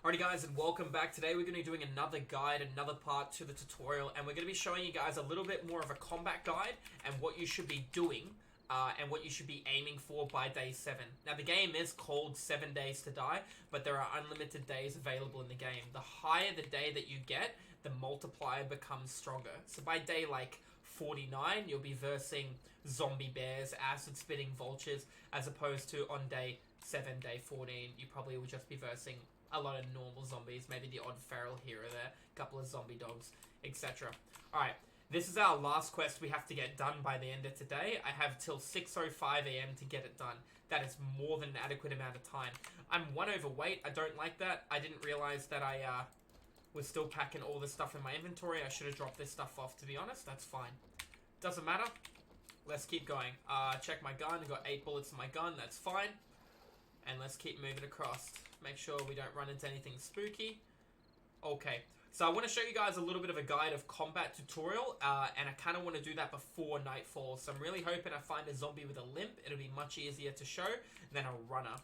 Alrighty guys, and welcome back. Today we're going to be doing another guide, another part to the tutorial, and we're going to be showing you guys a little bit more of a combat guide and what you should be doing and what you should be aiming for by day 7. Now the game is called 7 Days to Die, but there are unlimited days available in the game. The higher the day that you get, the multiplier becomes stronger. So by day like 49, you'll be versing zombie bears, acid spitting vultures, as opposed to on day 7, day 14, you probably will just be versing a lot of normal zombies, maybe the odd feral here or there, a couple of zombie dogs, etc. Alright, this is our last quest we have to get done by the end of today. I have till 6:05 AM to get it done. That is more than an adequate amount of time. I'm 1 overweight, I don't like that. I didn't realize that I was still packing all this stuff in my inventory. I should have dropped this stuff off, to be honest. That's fine. Doesn't matter. Let's keep going. Check my gun, I've got 8 bullets in my gun, that's fine. And let's keep moving across. Make sure we don't run into anything spooky. Okay, so I want to show you guys a little bit of a guide of combat tutorial, and I kind of want to do that before nightfall. So I'm really hoping I find a zombie with a limp. It'll be much easier to show than a runner.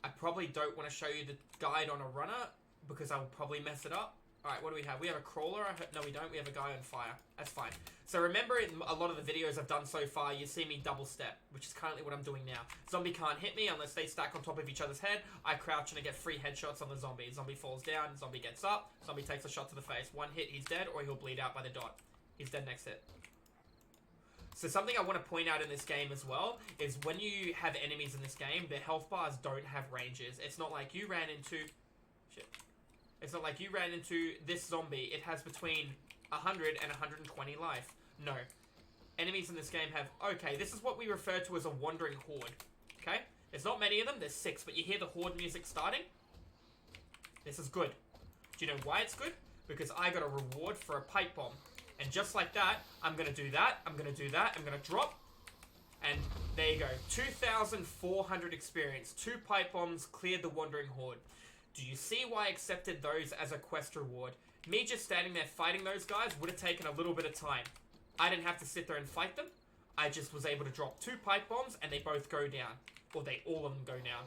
I probably don't want to show you the guide on a runner because I'll probably mess it up. Alright, what do we have? We have a crawler. No, we don't. We have a guy on fire. That's fine. So remember, in a lot of the videos I've done so far, you see me double step, which is currently what I'm doing now. Zombie can't hit me unless they stack on top of each other's head. I crouch and I get free headshots on the zombie. Zombie falls down, zombie gets up, zombie takes a shot to the face. One hit, he's dead, or he'll bleed out by the dot. He's dead next hit. So something I want to point out in this game as well is when you have enemies in this game, their health bars don't have ranges. It's not like you ran into... Shit. It's not like you ran into this zombie. It has between 100 and 120 life. No. Enemies in this game have... Okay, this is what we refer to as a wandering horde. Okay? There's not many of them. There's 6. But you hear the horde music starting? This is good. Do you know why it's good? Because I got a reward for a pipe bomb. And just like that, I'm going to do that. I'm going to do that. I'm going to drop. And there you go. 2,400 experience. 2 pipe bombs cleared the wandering horde. Do you see why I accepted those as a quest reward? Me just standing there fighting those guys would have taken a little bit of time. I didn't have to sit there and fight them. I just was able to drop 2 pipe bombs and they both go down. Or all of them go down.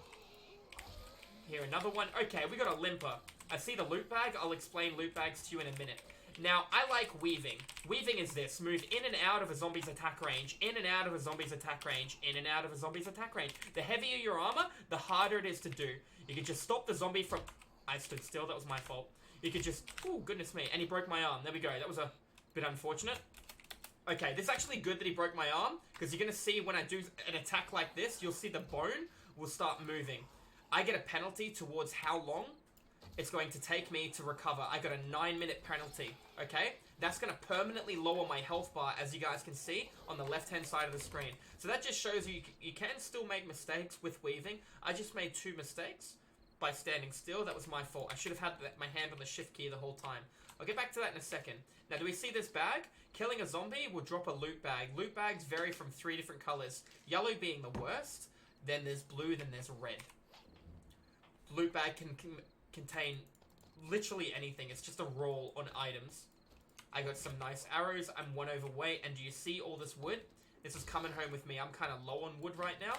Here, another one. Okay, we got a limper. I see the loot bag. I'll explain loot bags to you in a minute. Now, I like weaving. Weaving is this. Move in and out of a zombie's attack range. In and out of a zombie's attack range. In and out of a zombie's attack range. The heavier your armor, the harder it is to do. You can just stop the zombie from... I stood still. That was my fault. You could just... Oh, goodness me. And he broke my arm. There we go. That was a bit unfortunate. Okay, this is actually good that he broke my arm, because you're going to see when I do an attack like this, you'll see the bone will start moving. I get a penalty towards how long it's going to take me to recover. I got a 9-minute penalty, okay? That's going to permanently lower my health bar, as you guys can see, on the left-hand side of the screen. So that just shows you can still make mistakes with weaving. I just made 2 mistakes by standing still. That was my fault. I should have had my hand on the shift key the whole time. I'll get back to that in a second. Now, do we see this bag? Killing a zombie will drop a loot bag. Loot bags vary from 3 different colors. Yellow being the worst, then there's blue, then there's red. Loot bag can contain literally anything. It's just a roll on items. I got some nice arrows. I'm 1 overweight. And do you see all this wood? This is coming home with me. I'm kind of low on wood right now.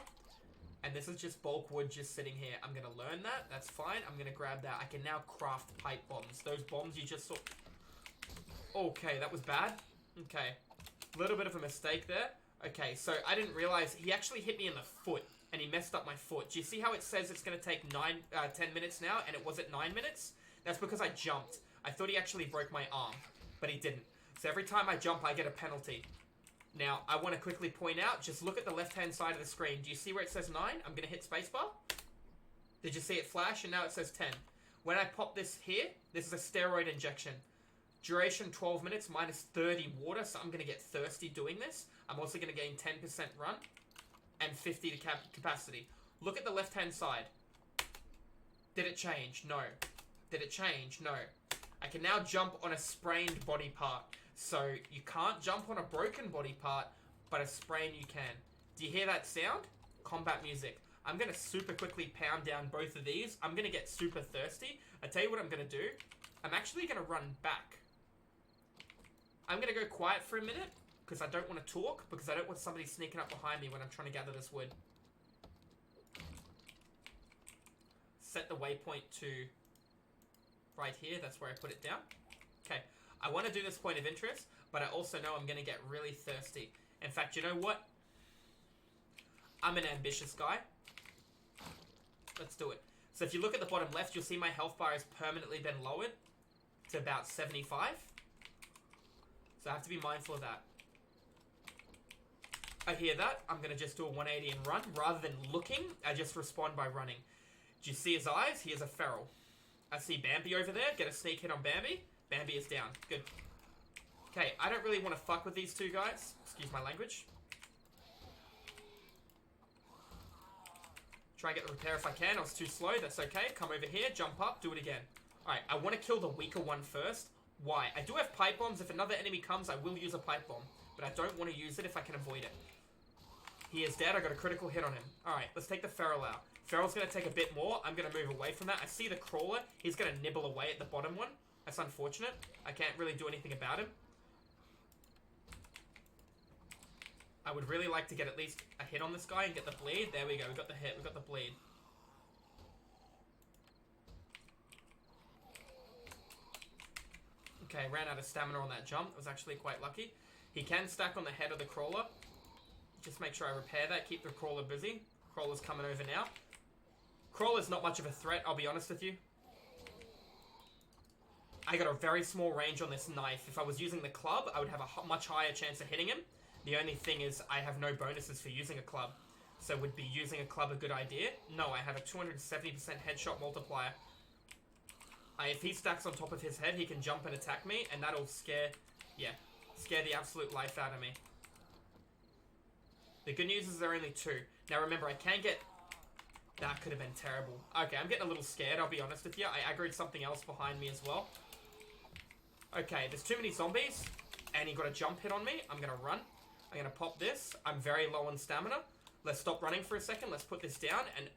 And this is just bulk wood just sitting here. I'm going to learn that. That's fine. I'm going to grab that. I can now craft pipe bombs. Those bombs you just saw... Okay, that was bad. Okay. A little bit of a mistake there. Okay, so I didn't realize he actually hit me in the foot. And he messed up my foot. Do you see how it says it's going to take 10 minutes now, and it was at 9 minutes? That's because I jumped. I thought he actually broke my arm, but he didn't. So every time I jump, I get a penalty. Now, I want to quickly point out, just look at the left-hand side of the screen. Do you see where it says 9? I'm going to hit spacebar. Did you see it flash? And now it says 10. When I pop this here, this is a steroid injection. Duration 12 minutes, minus 30 water, so I'm going to get thirsty doing this. I'm also going to gain 10% run. And 50 to capacity. Look at the left-hand side. Did it change? No. Did it change? No. I can now jump on a sprained body part. So you can't jump on a broken body part, but a sprain you can. Do you hear that sound? Combat music. I'm going to super quickly pound down both of these. I'm going to get super thirsty. I tell you what I'm going to do. I'm actually going to run back. I'm going to go quiet for a minute. Because I don't want to talk, because I don't want somebody sneaking up behind me when I'm trying to gather this wood. Set the waypoint to Right here, that's where I put it down. Okay, I want to do this point of interest, but I also know I'm going to get really thirsty. In fact, you know what? I'm an ambitious guy. Let's do it. So if you look at the bottom left, you'll see my health bar has permanently been lowered to about 75. So I have to be mindful of that. I hear that. I'm going to just do a 180 and run. Rather than looking, I just respond by running. Do you see his eyes? He is a feral. I see Bambi over there. Get a sneak hit on Bambi. Bambi is down. Good. Okay, I don't really want to fuck with these two guys. Excuse my language. Try and get the repair if I can. I was too slow. That's okay. Come over here. Jump up. Do it again. Alright, I want to kill the weaker one first. Why? I do have pipe bombs. If another enemy comes, I will use a pipe bomb. But I don't want to use it if I can avoid it. He is dead. I got a critical hit on him. Alright, let's take the feral out. Feral's going to take a bit more. I'm going to move away from that. I see the crawler. He's going to nibble away at the bottom one. That's unfortunate. I can't really do anything about him. I would really like to get at least a hit on this guy and get the bleed. There we go. We got the hit. We got the bleed. Okay, ran out of stamina on that jump. I was actually quite lucky. He can stack on the head of the crawler. Just make sure I repair that. Keep the crawler busy. Crawler's coming over now. Crawler's not much of a threat, I'll be honest with you. I got a very small range on this knife. If I was using the club, I would have a much higher chance of hitting him. The only thing is I have no bonuses for using a club. So would be using a club a good idea? No, I have a 270% headshot multiplier. If he stacks on top of his head, he can jump and attack me, and that'll scare the absolute life out of me. The good news is there are only two. Now remember, I can get... That could have been terrible. Okay, I'm getting a little scared, I'll be honest with you. I aggroed something else behind me as well. Okay, there's too many zombies, and he got a jump hit on me. I'm going to run. I'm going to pop this. I'm very low on stamina. Let's stop running for a second. Let's put this down and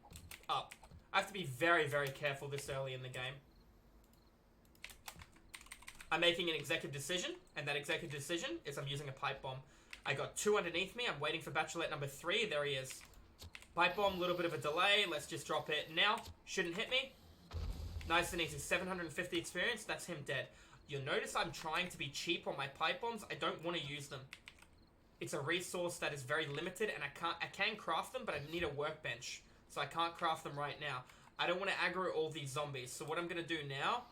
up. I have to be very, very careful this early in the game. I'm making an executive decision, and that executive decision is I'm using a pipe bomb. I got two underneath me. I'm waiting for bachelorette number 3. There he is. Pipe bomb, a little bit of a delay. Let's just drop it now. Shouldn't hit me. Nice and easy. 750 experience. That's him dead. You'll notice I'm trying to be cheap on my pipe bombs. I don't want to use them. It's a resource that is very limited, and I can craft them, but I need a workbench. So I can't craft them right now. I don't want to aggro all these zombies. So what I'm going to do now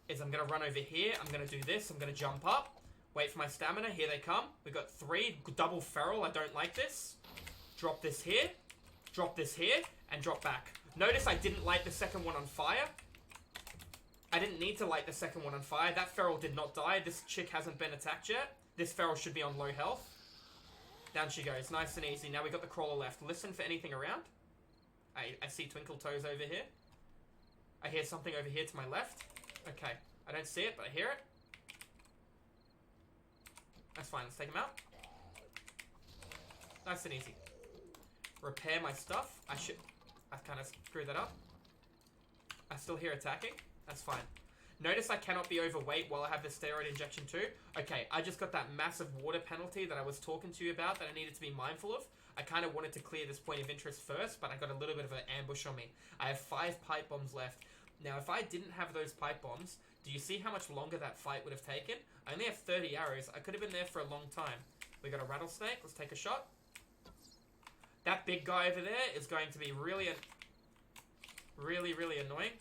is I'm going to run over here. I'm going to do this. I'm going to jump up. Wait for my stamina. Here they come. We got 3. Double feral. I don't like this. Drop this here. Drop this here. And drop back. Notice I didn't light the second one on fire. I didn't need to light the second one on fire. That feral did not die. This chick hasn't been attacked yet. This feral should be on low health. Down she goes. Nice and easy. Now we got the crawler left. Listen for anything around. I see Twinkle Toes over here. I hear something over here to my left. Okay. I don't see it, but I hear it. That's fine. Let's take him out. Nice and easy. Repair my stuff. I kind of screwed that up. I still hear attacking. That's fine. Notice I cannot be overweight while I have the steroid injection too. Okay, I just got that massive water penalty that I was talking to you about that I needed to be mindful of. I kind of wanted to clear this point of interest first, but I got a little bit of an ambush on me. I have 5 pipe bombs left. Now, if I didn't have those pipe bombs, do you see how much longer that fight would have taken? I only have 30 arrows. I could have been there for a long time. We got a rattlesnake. Let's take a shot. That big guy over there is going to be really annoying.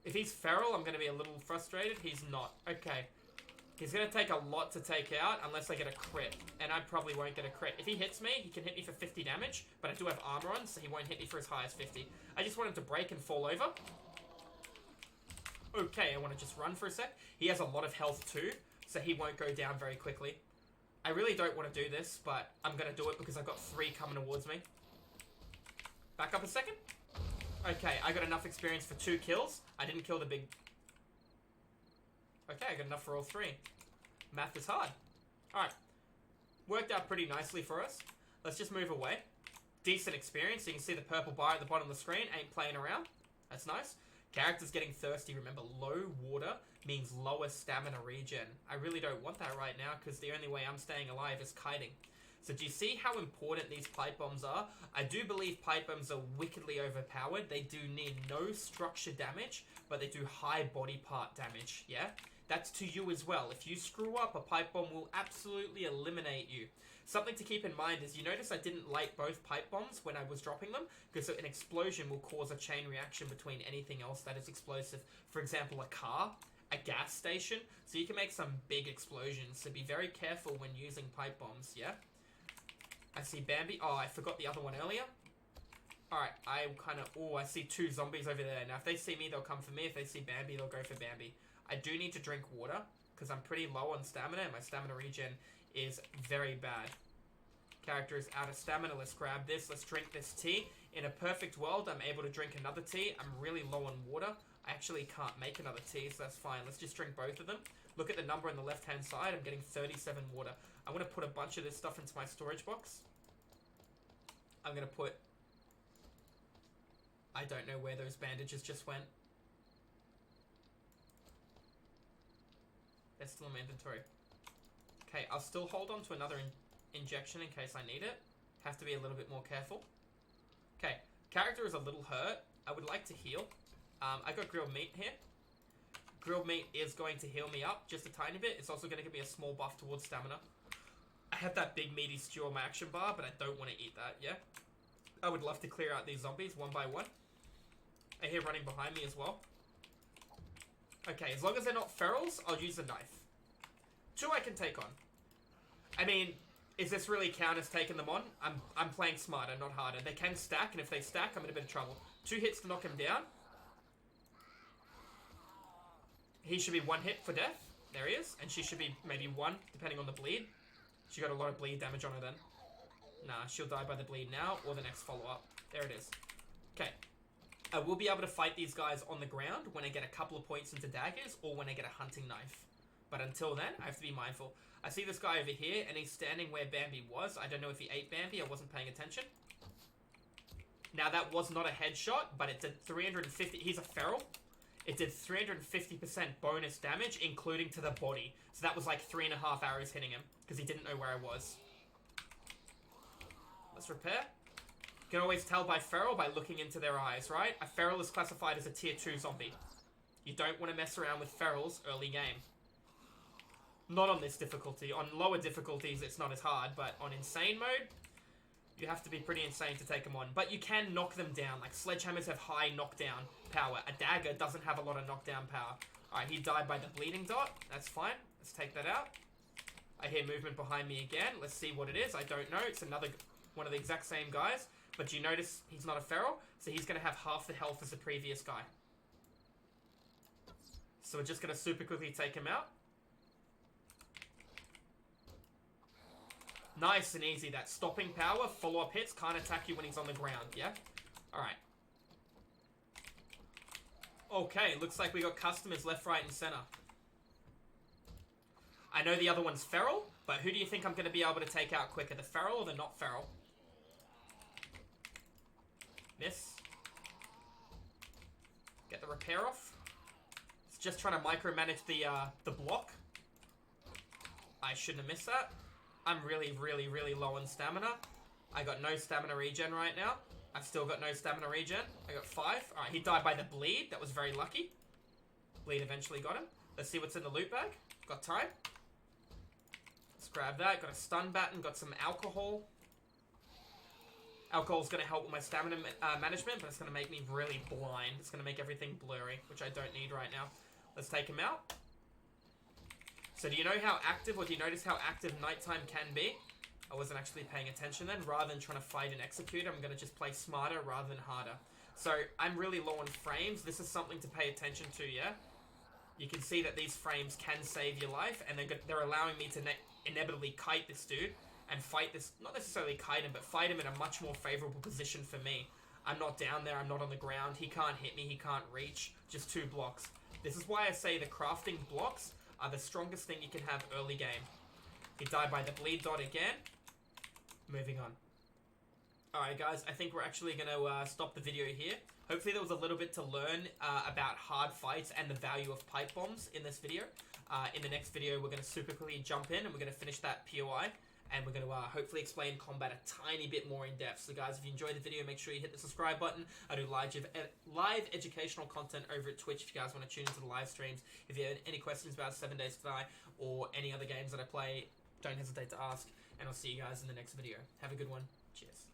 If he's feral, I'm going to be a little frustrated. He's not. Okay. He's going to take a lot to take out unless I get a crit. And I probably won't get a crit. If he hits me, he can hit me for 50 damage. But I do have armor on, so he won't hit me for as high as 50. I just want him to break and fall over. Okay, I want to just run for a sec. He has a lot of health too, so he won't go down very quickly. I really don't want to do this, but I'm going to do it because I've got 3 coming towards me. Back up a second. Okay, I got enough experience for 2 kills. I didn't kill the big... Okay, I got enough for all 3. Math is hard. Alright. Worked out pretty nicely for us. Let's just move away. Decent experience. You can see the purple bar at the bottom of the screen. Ain't playing around. That's nice. Character's getting thirsty. Remember, low water means lower stamina regen. I really don't want that right now because the only way I'm staying alive is kiting. So do you see how important these pipe bombs are? I do believe pipe bombs are wickedly overpowered. They do need no structure damage, but they do high body part damage, yeah? That's to you as well. If you screw up, a pipe bomb will absolutely eliminate you. Something to keep in mind is, you notice I didn't light both pipe bombs when I was dropping them, because an explosion will cause a chain reaction between anything else that is explosive. For example, a car, a gas station, so you can make some big explosions. So be very careful when using pipe bombs, yeah? I see Bambi. Oh, I forgot the other one earlier. Alright, I kind of... Oh, I see 2 zombies over there. Now, if they see me, they'll come for me. If they see Bambi, they'll go for Bambi. I do need to drink water, because I'm pretty low on stamina, and my stamina regen is very bad. Character is out of stamina. Let's grab this. Let's drink this tea. In a perfect world, I'm able to drink another tea. I'm really low on water. I actually can't make another tea, so that's fine. Let's just drink both of them. Look at the number on the left-hand side. I'm getting 37 water. I'm going to put a bunch of this stuff into my storage box. I'm going to put... I don't know where those bandages just went. They're still in my inventory. Okay, I'll still hold on to another injection in case I need it. Have to be a little bit more careful. Okay, character is a little hurt. I would like to heal. I got grilled meat here. Grilled meat is going to heal me up just a tiny bit. It's also going to give me a small buff towards stamina. I have that big meaty stew on my action bar, but I don't want to eat that, yeah? I would love to clear out these zombies one by one. I hear running behind me as well. Okay, as long as they're not ferals, I'll use a knife. 2 I can take on. I mean, is this really count as taking them on? I'm playing smarter, not harder. They can stack, and if they stack, I'm in a bit of trouble. 2 hits to knock him down. He should be 1 hit for death. There he is. And she should be maybe 1, depending on the bleed. She got a lot of bleed damage on her then. Nah, she'll die by the bleed now, or the next follow-up. There it is. Okay. I will be able to fight these guys on the ground when I get a couple of points into daggers, or when I get a hunting knife. But until then, I have to be mindful. I see this guy over here, and he's standing where Bambi was. I don't know if he ate Bambi. I wasn't paying attention. Now, that was not a headshot, but it did 350... He's a feral. It did 350% bonus damage, including to the body. So that was like 3.5 arrows hitting him, because he didn't know where I was. Let's repair. You can always tell by feral by looking into their eyes, right? A feral is classified as a tier 2 zombie. You don't want to mess around with ferals early game. Not on this difficulty. On lower difficulties, it's not as hard, but on insane mode, you have to be pretty insane to take them on. But you can knock them down. Like, sledgehammers have high knockdown power. A dagger doesn't have a lot of knockdown power. Alright, he died by the bleeding dot. That's fine. Let's take that out. I hear movement behind me again. Let's see what it is. I don't know. It's another one of the exact same guys. But you notice he's not a feral, so he's going to have half the health as the previous guy. So we're just going to super quickly take him out. Nice and easy. That stopping power, follow-up hits, can't attack you when he's on the ground, yeah? Alright. Okay, looks like we got customers left, right, and center. I know the other one's feral, but who do you think I'm going to be able to take out quicker, the feral or the not feral? Miss. Get the repair off. It's just trying to micromanage the block. I shouldn't have missed that. I'm really, really, really low on stamina. I got no stamina regen right now. I've still got no stamina regen. I got 5. Alright, he died by the bleed. That was very lucky. Bleed eventually got him. Let's see what's in the loot bag. Got time. Let's grab that. Got a stun baton. Got some alcohol. Alcohol's going to help with my stamina management, but it's going to make me really blind. It's going to make everything blurry, which I don't need right now. Let's take him out. So do you know how active, or do you notice how active nighttime can be? I wasn't actually paying attention then. Rather than trying to fight an executor, I'm going to just play smarter rather than harder. So I'm really low on frames. This is something to pay attention to, yeah? You can see that these frames can save your life, and they're allowing me to inevitably kite this dude and fight this, not necessarily kite him, but fight him in a much more favorable position for me. I'm not down there, I'm not on the ground, he can't hit me, he can't reach, just 2 blocks. This is why I say the crafting blocks are the strongest thing you can have early game. He died by the bleed dot again. Moving on. Alright guys, I think we're actually going to stop the video here. Hopefully there was a little bit to learn about hard fights and the value of pipe bombs in this video. In the next video, we're going to super quickly jump in and we're going to finish that POI. and we're going to hopefully explain combat a tiny bit more in depth. So guys, if you enjoyed the video, make sure you hit the subscribe button. I do live educational content over at Twitch if you guys want to tune into the live streams. If you have any questions about 7 Days to Die or any other games that I play, don't hesitate to ask, and I'll see you guys in the next video. Have a good one. Cheers.